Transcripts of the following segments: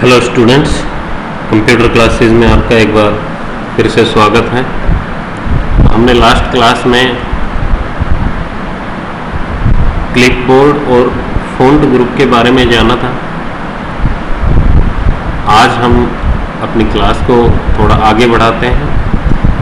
Hello students, computer classes में आपका एक बार फिर से स्वागत है। हमने लास्ट क्लास में क्लिपबोर्ड और फ़ॉन्ट ग्रुप के बारे में जाना था। आज हम अपनी क्लास को थोड़ा आगे बढ़ाते हैं।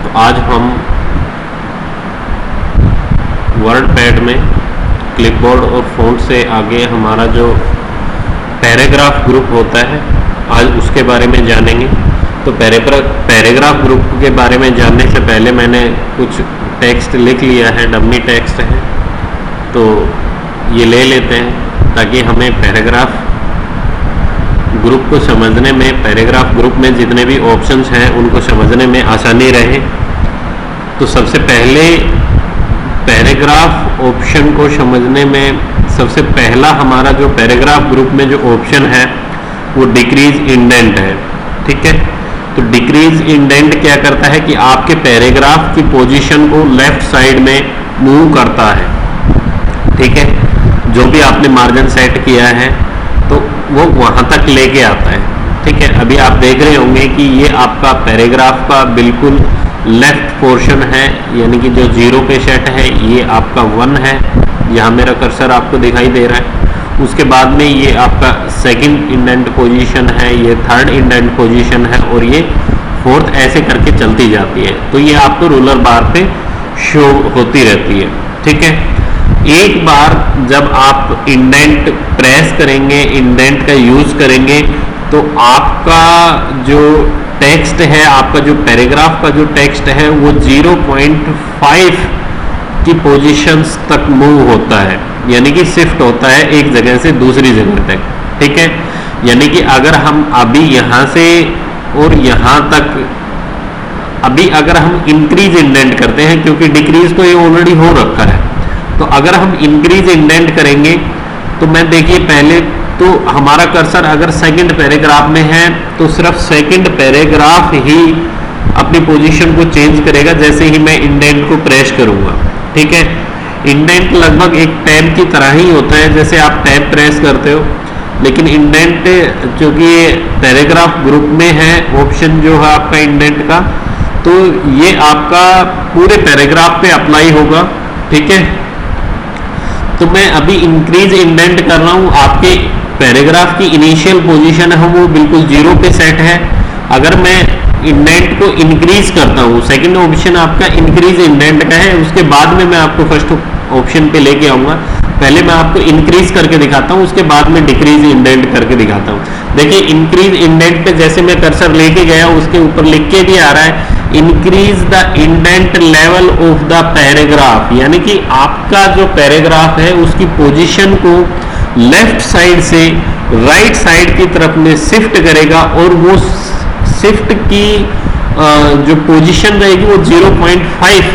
तो आज हम वर्ड पैड में क्लिपबोर्ड और फ़ॉन्ट से आगे हमारा जो पैराग्राफ ग्रुप होता है, आज उसके बारे में जानेंगे। तो पैराग्राफ ग्रुप के बारे में जानने से पहले मैंने कुछ टेक्स्ट लिख लिया है, डमी टेक्स्ट है, तो ये ले लेते हैं ताकि हमें पैराग्राफ ग्रुप को समझने में, पैराग्राफ ग्रुप में जितने भी ऑप्शंस हैं उनको समझने में आसानी रहे। तो सबसे पहले पैराग्राफ ऑप्शन को समझने में सबसे पहला हमारा जो पैराग्राफ ग्रुप में जो ऑप्शन है वो डिक्रीज इंडेंट है। ठीक है, तो डिक्रीज इंडेंट क्या करता है कि आपके पैराग्राफ की पोजीशन को लेफ्ट साइड में मूव करता है। ठीक है, जो भी आपने मार्जिन सेट किया है तो वो वहां तक लेके आता है। ठीक है, अभी आप देख रहे होंगे कि ये आपका पैराग्राफ का बिल्कुल लेफ्ट पोर्शन है, यानी कि जो जीरो पे सेट है ये आपका 1 है। यहाँ मेरा कर्सर आपको दिखाई दे रहा है। उसके बाद में ये आपका सेकंड इंडेंट पोजीशन है, ये थर्ड इंडेंट पोजीशन है और ये फोर्थ, ऐसे करके चलती जाती है। तो ये आपको रूलर बार पे शो होती रहती है। ठीक है, एक बार जब आप इंडेंट प्रेस करेंगे, इंडेंट का यूज करेंगे, तो आपका जो टेक्स्ट है, आपका जो पैराग्राफ का जो टेक्स्ट है वो 0.5 की पोजीशंस तक मूव होता है, यानी कि शिफ्ट होता है एक जगह से दूसरी जगह तक। ठीक है, यानी कि अगर हम अभी यहाँ से और यहाँ तक, अभी अगर हम इंक्रीज इंडेंट करते हैं, क्योंकि डिक्रीज तो ये ऑलरेडी हो रखा है, तो अगर हम इंक्रीज इंडेंट करेंगे तो मैं देखिए पहले तो हमारा कर्सर अगर सेकंड पैराग्राफ में है तो सिर्फ सेकंड पैराग्राफ ही अपनी पोजीशन को चेंज करेगा जैसे ही मैं इंडेंट को प्रेस करूंगा। ठीक है, इंडेंट लगभग एक टैब की तरह ही होता है, जैसे आप टैब प्रेस करते हो, लेकिन इंडेंट चूंकि ये पैराग्राफ ग्रुप में है ऑप्शन जो है आपका इंडेंट का, तो ये आपका पूरे पैराग्राफ पे अप्लाई होगा। ठीक है, तो मैं अभी इंक्रीज इंडेंट कर रहा हूं। आपके पैराग्राफ की इनिशियल पोजीशन है वो बिल्कुल 0 पे सेट है। अगर मैं इंडेंट को इंक्रीज करता हूँ, सेकंड ऑप्शन आपका इंक्रीज इंडेंट का है, उसके बाद में मैं आपको फर्स्ट ऑप्शन पे लेके आऊंगा। पहले मैं आपको इंक्रीज करके दिखाता हूँ, उसके बाद में डिक्रीज इंडेंट करके दिखाता हूँ। देखिए इंक्रीज इंडेंट पे जैसे मैं कर्सर लेके गया, उसके ऊपर लिख के भी आ रहा है increase the indent level of the paragraph, यानी कि आपका जो पैराग्राफ है उसकी पोजीशन को लेफ्ट साइड से राइट साइड की तरफ में शिफ्ट करेगा और वो शिफ्ट की जो पोजीशन रहेगी वो 0.5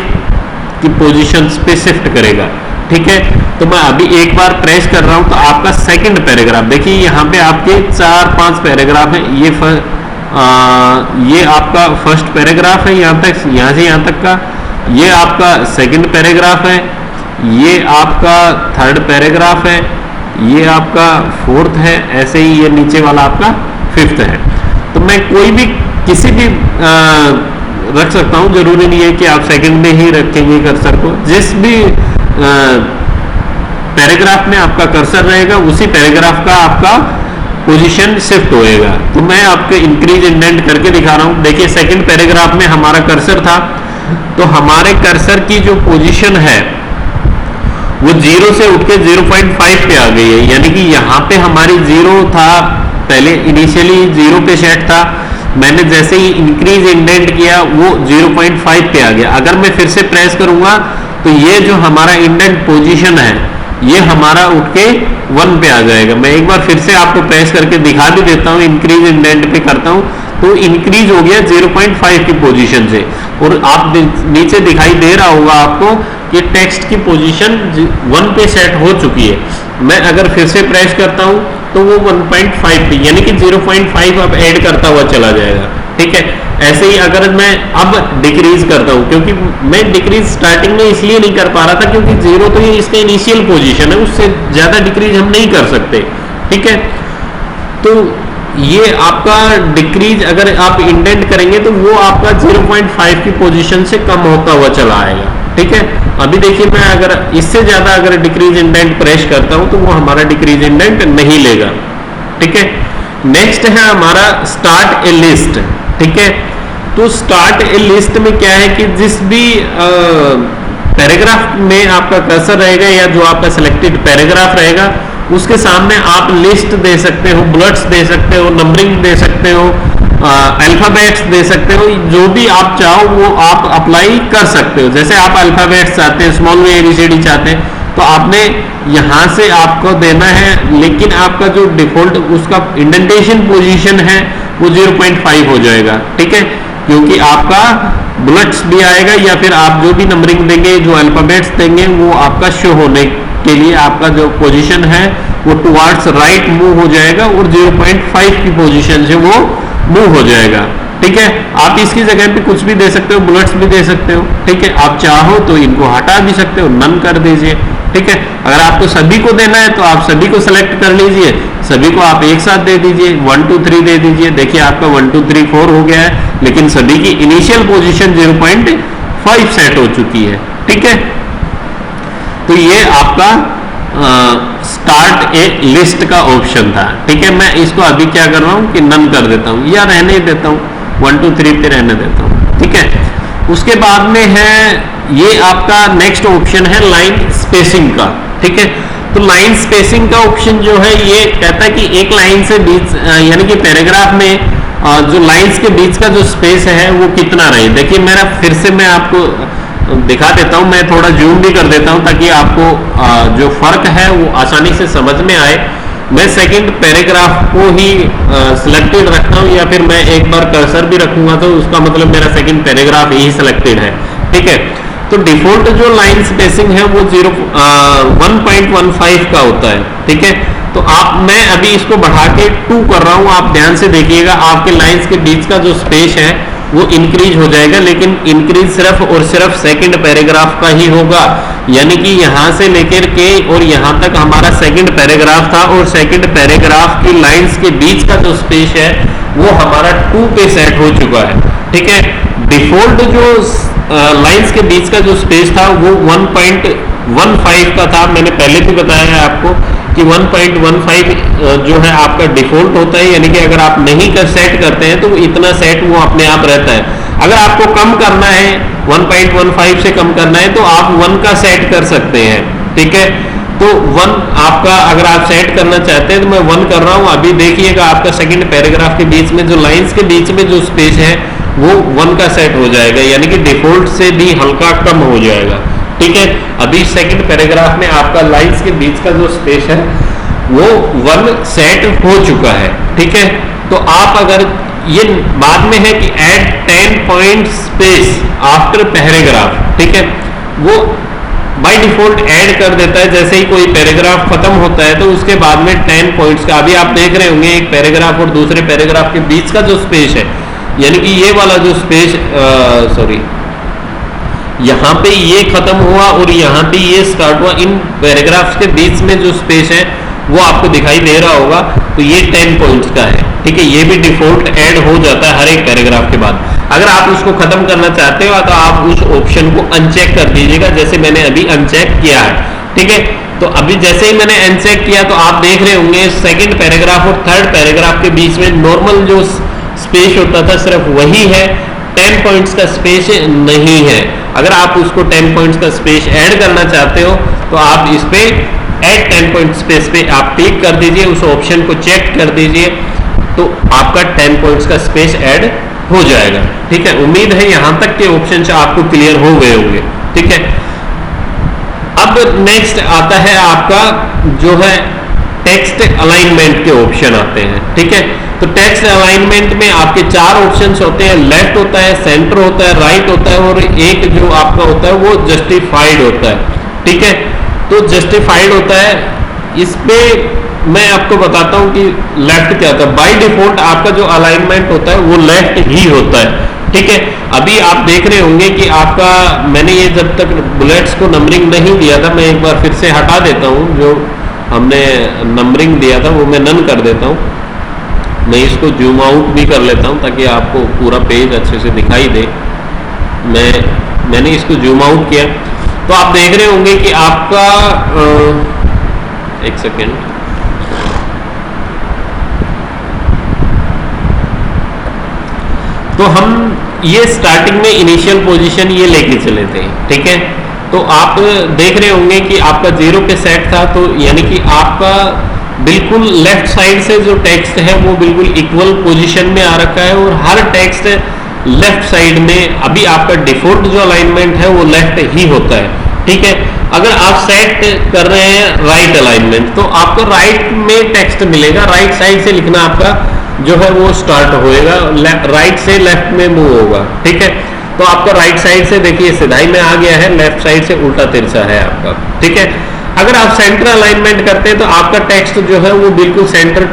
की पोजीशन पे शिफ्ट करेगा। ठीक है, तो मैं अभी एक बार प्रेस कर रहा हूं तो आपका सेकंड पैराग्राफ देखिए, यहाँ पे आपके 4-5 पैराग्राफ है। ये आपका फर्स्ट पैराग्राफ है, यहाँ से यहाँ तक का। ये आपका सेकंड पैराग्राफ है, ये आपका थर्ड पैराग्राफ है, ये आपका फोर्थ है, ऐसे ही ये नीचे वाला आपका फिफ्थ है। तो मैं कोई भी किसी भी रख सकता हूं, जरूरी नहीं है कि आप सेकंड में ही रखेंगे कर्सर को। जिस भी पैराग्राफ में आपका कर्सर रहेगा उसी पैराग्राफ का आपका पोजीशन शिफ्ट होएगा। तो मैं आपको इंक्रीज इंडेंट करके दिखा रहा हूं। देखिए सेकंड पैराग्राफ में हमारा कर्सर था, तो हमारे कर्सर की जो पोजीशन है वो 0 से उठ के 0.5 पे आ गई है, यानी कि यहाँ पे हमारी 0 था, पहले इनिशियली 0 पे सेट था। मैंने जैसे ही इंक्रीज इंडेंट किया वो 0.5 पे आ गया। अगर मैं फिर से प्रेस करूंगा तो ये जो हमारा इंडेंट पोजीशन है ये हमारा उठ के 1 पे आ जाएगा। मैं एक बार फिर से आपको प्रेस करके दिखा भी देता हूँ, इंक्रीज इंडेंट पे करता हूँ तो इंक्रीज हो गया 0.5 की पोजीशन से, और आप नीचे दिखाई दे रहा होगा आपको कि टेक्स्ट की पोजीशन 1 पे सेट हो चुकी है। मैं अगर फिर से प्रेस करता हूं तो वो 1.5 पे, यानी कि 0.5 अब ऐड करता हुआ चला जाएगा। ठीक है, ऐसे ही अगर मैं अब डिक्रीज करता हूं, क्योंकि मैं डिक्रीज स्टार्टिंग में इसलिए नहीं कर पा रहा था क्योंकि 0 तो ये इसका इनिशियल पोजीशन है, उससे ज्यादा डिक्रीज हम नहीं कर सकते। ठीक है, तो ये आपका डिक्रीज अगर आप इंडेंट करेंगे तो वो आपका 0.5 की पोजीशन से कम होता हुआ चला आएगा। ठीक है, अभी देखिए मैं अगर इससे ज्यादा अगर डिक्रीज इंडेंट प्रेस करता हूं तो वो हमारा डिक्रीज इंडेंट नहीं लेगा। ठीक है, नेक्स्ट है हमारा स्टार्ट ए लिस्ट। ठीक है, तो स्टार्ट ए लिस्ट में क्या है कि जिस भी पैराग्राफ में आपका कर्सर रहेगा या जो आपका सिलेक्टेड पैराग्राफ रहेगा उसके सामने आप लिस्ट दे सकते हो, बुलेट्स दे सकते हो, नंबरिंग दे सकते हो, अल्फाबेट्स दे सकते हो, जो भी आप चाहो वो आप अप्लाई कर सकते हो। जैसे आप अल्फाबेट्स चाहते हैं, स्मॉल में ABCD चाहते हैं तो आपने यहां से आपको देना है, लेकिन आपका जो डिफॉल्ट उसका इंडेंटेशन पोजीशन है वो 0.5 हो जाएगा। ठीक है, क्योंकि आपका बुलेट्स भी आएगा या फिर आप जो भी नंबरिंग देंगे, जो अल्फाबेट्स देंगे वो आपका शो होने के लिए आपका जो पोजीशन है वो टुवर्ड्स राइट मूव हो जाएगा और 0.5 की पोजीशन से वो मूव हो जाएगा। ठीक है, आप इसकी जगह पे कुछ भी दे सकते हो, बुलेट्स भी दे सकते हो। ठीक है, आप चाहो तो इनको हटा भी सकते हो, नन कर दीजिए। ठीक है, अगर आपको सभी को देना है तो आप सभी को सेलेक्ट कर लीजिए, सभी को आप एक साथ दे दीजिए, 1 2 3 दे दीजिए। देखिए आपका 1 2 3 4 हो गया है, लेकिन सभी की इनिशियल पोजीशन 0.5 सेट हो चुकी है। ठीक है, तो ये आपका स्टार्ट ए लिस्ट का ऑप्शन था। ठीक है, मैं इसको अभी क्या कर रहा हूं कि नन कर देता हूं या रहने देता हूं, 1 2 3 पे रहने देता हूं। ठीक है, उसके बाद में है ये आपका नेक्स्ट ऑप्शन है लाइन स्पेसिंग का। ठीक है, तो लाइन स्पेसिंग का ऑप्शन जो है ये कहता है कि एक लाइन से बीच यानी कि पैराग्राफ में जो लाइंस के बीच का जो स्पेस है वो कितना रहे। देखिए मेरा फिर से मैं आपको दिखा देता हूं, मैं थोड़ा जूम भी कर देता हूं ताकि आपको जो फर्क है वो आसानी से समझ में आए। मैं सेकंड पैराग्राफ को ही सिलेक्टेड रखता हूं या फिर मैं एक बार कर्सर भी रखूंगा तो उसका मतलब मेरा सेकंड पैराग्राफ ही सिलेक्टेड है। ठीक है, तो डिफॉल्ट जो लाइन स्पेसिंग है वो 1.15 का होता है। ठीक है, तो मैं अभी इसको बढ़ा के 2 कर रहा हूं, आप ध्यान से देखिएगा आपके लाइंस के बीच का जो स्पेस है वो इंक्रीज हो जाएगा, लेकिन इंक्रीज सिर्फ और सिर्फ सेकंड पैराग्राफ का ही होगा। यानी कि यहां से लेकर के और यहां तक हमारा सेकंड पैराग्राफ था और सेकंड पैराग्राफ की लाइंस के बीच का जो स्पेस है वो हमारा 2 पे सेट हो चुका है। ठीक है, डिफॉल्ट जो लाइंस के बीच का जो स्पेस था वो 1.15 का था। मैंने पहले भी बताया है आपको कि 1.15 जो है आपका डिफॉल्ट होता है, यानी कि अगर आप नहीं कर सेट करते हैं तो इतना सेट वो अपने आप रहता है। अगर आपको कम करना है 1.15 से कम करना है तो आप 1 का सेट कर सकते हैं। ठीक है, तो 1 आपका अगर आप सेट करना चाहते हैं तो मैं 1 कर रहा हूं। अभी देखिएगा आपका सेकंड पैराग्राफ के बीच में जो लाइंस के बीच में जो स्पेस है वो 1 का सेट हो जाएगा, यानी कि डिफॉल्ट से भी हल्का कम हो जाएगा। ठीक है, अभी सेकंड पैराग्राफ में आपका लाइंस के बीच का जो स्पेस है वो 1 सेट हो चुका है। ठीक है, तो आप अगर ये बाद में है कि add 10 point space after paragraph, ठीक है, वो बाय डिफॉल्ट ऐड कर देता है। जैसे ही कोई पैराग्राफ खत्म होता है तो उसके बाद में 10 पॉइंट्स का, अभी आप देख रहे होंगे एक पैराग्राफ और दूसरे पैराग्राफ के बीच का जो स्पेस है, यानी कि ये वाला जो स्पेस यहां पे ये खत्म हुआ और यहां पे ये स्टार्ट हुआ, इन पैराग्राफ्स के बीच में जो स्पेस है वो आपको दिखाई दे रहा होगा, तो ये 10 पॉइंट्स का है। ठीक है, ये भी डिफॉल्ट ऐड हो जाता है हर एक पैराग्राफ के बाद। अगर आप उसको खत्म करना चाहते हो तो आप उस ऑप्शन को अनचेक कर दीजिएगा, जैसे मैंने अभी अनचेक किया है। ठीक है, तो अभी जैसे ही मैंने अनचेक किया तो आप देख रहे होंगे सेकंड पैराग्राफ और थर्ड पैराग्राफ के बीच में नॉर्मल जो स्पेस होता था सिर्फ वही है, 10 पॉइंट्स का स्पेस नहीं है। अगर आप उसको 10 पॉइंट्स का स्पेस ऐड करना चाहते हो तो आप इस पे ऐड 10 पॉइंट स्पेस पे आप क्लिक कर दीजिए, उस ऑप्शन को चेक कर दीजिए तो आपका 10 पॉइंट्स का स्पेस ऐड हो जाएगा। ठीक है, उम्मीद है यहां तक के ऑप्शन आपको क्लियर हो गए होंगे। ठीक है, अब नेक्स्ट आता है आपका जो है टेक्स्ट अलाइनमेंट के ऑप्शन आते हैं। ठीक है, तो टेक्स्ट अलाइनमेंट में आपके 4 ऑप्शंस होते हैं, लेफ्ट होता है, सेंटर होता है, राइट होता है और एक जो आपका होता है वो जस्टिफाइड होता है। ठीक है, तो जस्टिफाइड होता है, इस पे मैं आपको बताता हूं कि लेफ्ट क्या होता है। बाय डिफॉल्ट आपका जो अलाइनमेंट होता है वो लेफ्ट ही होता है। ठीक है, अभी आप देख रहे होंगे कि आपका मैंने ये जब तक बुलेट्स को नंबरिंग नहीं दिया था, मैं एक बार फिर से हटा देता हूं, जो हमने नंबरिंग दिया था वो मैं नन कर देता हूं। मैं इसको जूम आउट भी कर लेता हूं ताकि आपको पूरा पेज अच्छे से दिखाई दे। मैंने इसको जूम आउट किया तो आप देख रहे होंगे कि आपका एक सेकेंड, तो हम ये स्टार्टिंग में इनिशियल पोजीशन ये लेके चले थे, ठीक है। तो आप देख रहे होंगे कि आपका 0 पे सेट था, तो यानी कि आपका बिल्कुल लेफ्ट साइड से जो टेक्स्ट है वो बिल्कुल इक्वल पोजीशन में आ रखा है और हर टेक्स्ट लेफ्ट साइड में अभी आपका डिफॉल्ट जो अलाइनमेंट है वो लेफ्ट ही होता है, ठीक है। अगर आप सेट कर रहे हैं राइट अलाइनमेंट तो आपको राइट में टेक्स्ट मिलेगा, राइट साइड से लिखना आपका जो है वो स्टार्ट होएगा, राइट से लेफ्ट में मूव होगा, ठीक है। तो आपका राइट साइड से देखिए सिधाई में आ गया है, लेफ्ट साइड से उल्टा तिरछा है आपका, ठीक है। अगर आप सेंटर अलाइनमेंट करते हैं तो आपका टेक्स्ट जो है वो बिल्कुल सेंटर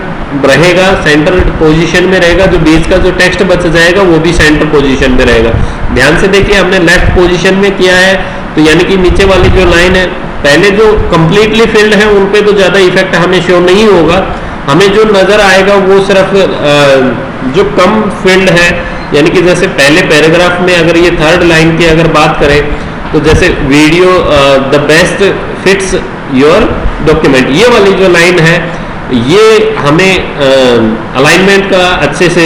रहेगा, सेंटर पोजीशन में रहेगा, जो बीच का जो टेक्स्ट बच जाएगा वो भी सेंटर पोजीशन में रहेगा। ध्यान से देखिए हमने लेफ्ट पोजीशन में किया है, तो यानी कि नीचे वाली जो लाइन है, पहले जो कंप्लीटली फिल्ड है उन पे तो ज्यादा इफेक्ट हमें शो नहीं होगा, हमें जो नजर आएगा वो सिर्फ जो कम फिल्ड है, यानी कि जैसे पहले पैराग्राफ में अगर ये थर्ड लाइन की अगर बात करें तो जैसे video the best fits your document, ये वाली जो लाइन है ये हमें अलाइनमेंट का अच्छे से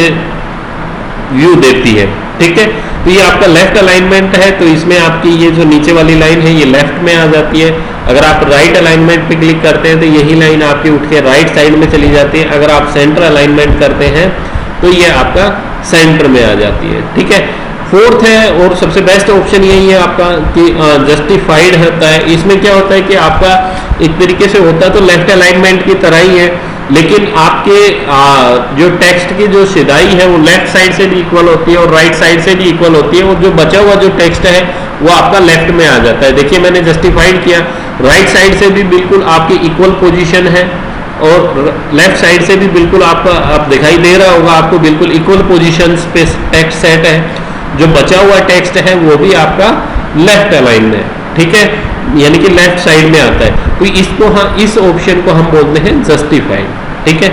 व्यू देती है, ठीक है। तो ये आपका लेफ्ट अलाइनमेंट है, तो इसमें आपकी ये जो नीचे वाली लाइन है ये लेफ्ट में आ जाती है। अगर आप राइट अलाइनमेंट पे क्लिक करते हैं तो यही लाइन आपकी उठ के राइट साइड में चली जाती है। अगर आप सेंटर अलाइनमेंट करते हैं तो ये आपका सेंटर में आ जाती है, ठीक है। फोर्थ है और सबसे बेस्ट ऑप्शन यही है आपका कि जस्टिफाइड होता है। इसमें क्या होता है कि आपका एक तरीके से होता है तो लेफ्ट अलाइनमेंट की तरह ही है, लेकिन आपके जो टेक्स्ट की जो सिधाई है वो लेफ्ट साइड से भी इक्वल होती है और राइट साइड से भी इक्वल होती है, और जो बचा हुआ जो टेक्स्ट है वो आपका लेफ्ट में आ जाता है। देखिए मैंने जस्टिफाइड किया, राइट साइड से भी बिल्कुल आपकी इक्वल पोजीशन है और लेफ्ट साइड से भी बिल्कुल आपका आप दिखाई दे रहा होगा आपको बिल्कुल इक्वल पोजीशन पे टेक्स्ट सेट है। जो बचा हुआ टेक्स्ट है वो भी आपका लेफ्ट अलाइन में, ठीक है, यानी कि लेफ्ट साइड में आता है। तो इसको इस ऑप्शन को हम बोलते हैं जस्टिफाइड, ठीक है।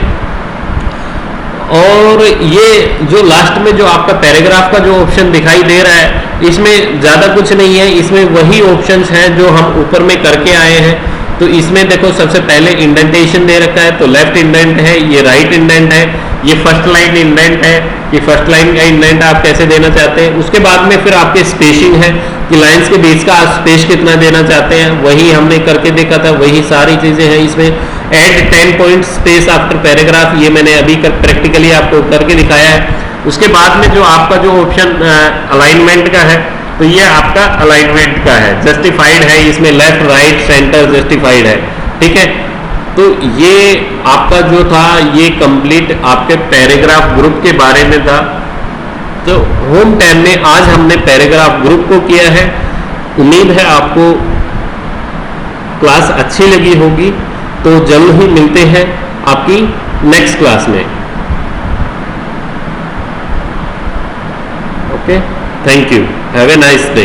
और ये जो लास्ट में जो आपका पैराग्राफ का जो ऑप्शन दिखाई दे रहा है इसमें ज्यादा कुछ नहीं है, इसमें वही ऑप्शंस हैं जो हम ऊपर में करके आए हैं। तो इसमें देखो सबसे पहले इंडेंटेशन दे रखा है, तो लेफ्ट इंडेंट है, ये राइट इंडेंट है, ये फर्स्ट लाइन इंडेंट है, ये फर्स्ट लाइन का इंडेंट आप कैसे देना चाहते हैं। उसके बाद में फिर आपके स्पेसिंग है कि लाइंस के बीच का आप स्पेस कितना देना चाहते हैं, वही हमने करके देखा था, वही सारी चीजें हैं इसमें। Add 10 point space after paragraph, ये मैंने अभी प्रैक्टिकली आपको करके दिखाया है। उसके बाद में जो आपका जो ऑप्शन अलाइनमेंट का है तो ये आपका अलाइनमेंट का है, जस्टिफाइड है, इसमें लेफ्ट राइट सेंटर जस्टिफाइड है, ठीक है। तो ये आपका जो था ये कंप्लीट आपके पैराग्राफ ग्रुप के बारे में था। तो होम 10 में आज हमने पैराग्राफ ग्रुप को किया है। उम्मीद है आपको क्लास अच्छी लगी होगी, तो जल्द ही मिलते हैं आपकी नेक्स्ट क्लास में। Okay, thank you, have a nice day.